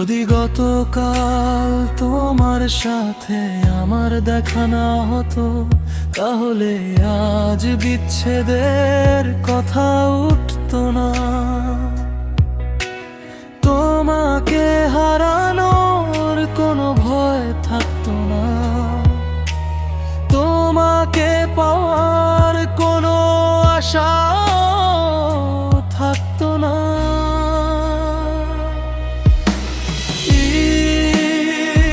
যদি গতকাল তোমার সাথে আমার দেখা না হতো, তাহলে আজ বিচ্ছেদের কথা উঠতো না। তোমাকে হারানোর কোনো ভয় থাকতো না, তোমাকে পাওয়ার কোনো আশা থাকতো না।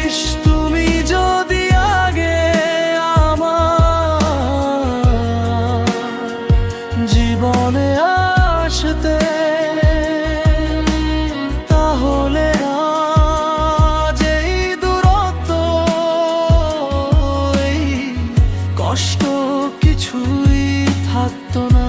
ইস, তুমি যদি আগে আমার জীবনে আসতে, তাহলে আজ এই দূরত্ব, এই কষ্ট কিছুই থাকতো না।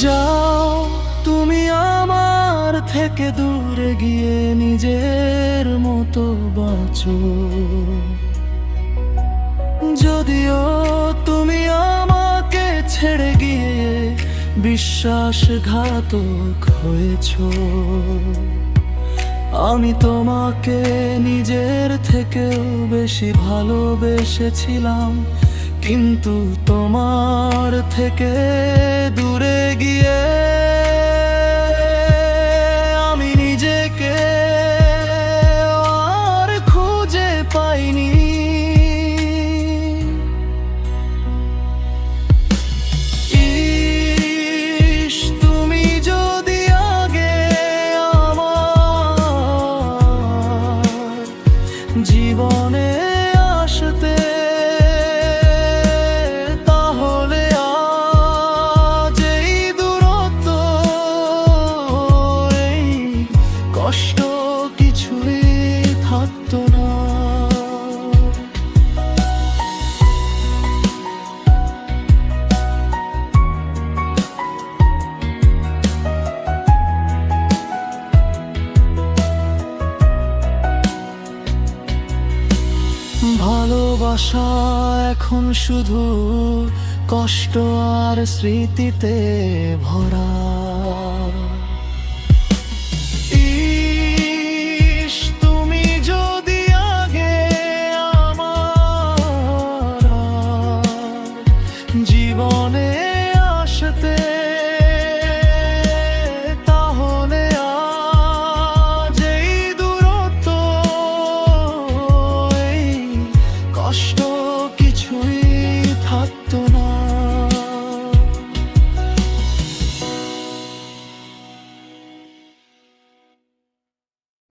যাও তুমি আমার থেকে দূরে গিয়ে নিজের মতো বাঁচো। যদিও তুমি আমাকে ছেড়ে গিয়ে বিশ্বাসঘাতক হয়েছো, আমি তোমাকে নিজের থেকেও বেশি ভালোবেসেছিলাম। কিন্তু তোমার থেকে দূরে গিয়ে আমি নিজেকে আর খুঁজে পাইনি। ইস, তুমি যদি আগে আমার জীবনে আসতে, তাহলে আজ এই দূরত্ব, এই কষ্ট কিছুই থাকতো না। ভালোবাসা এখন শুধু কষ্ট আর স্মৃতিতে ভরা। ইস, তুমি যদি আগে আমার জীবনে আসতে,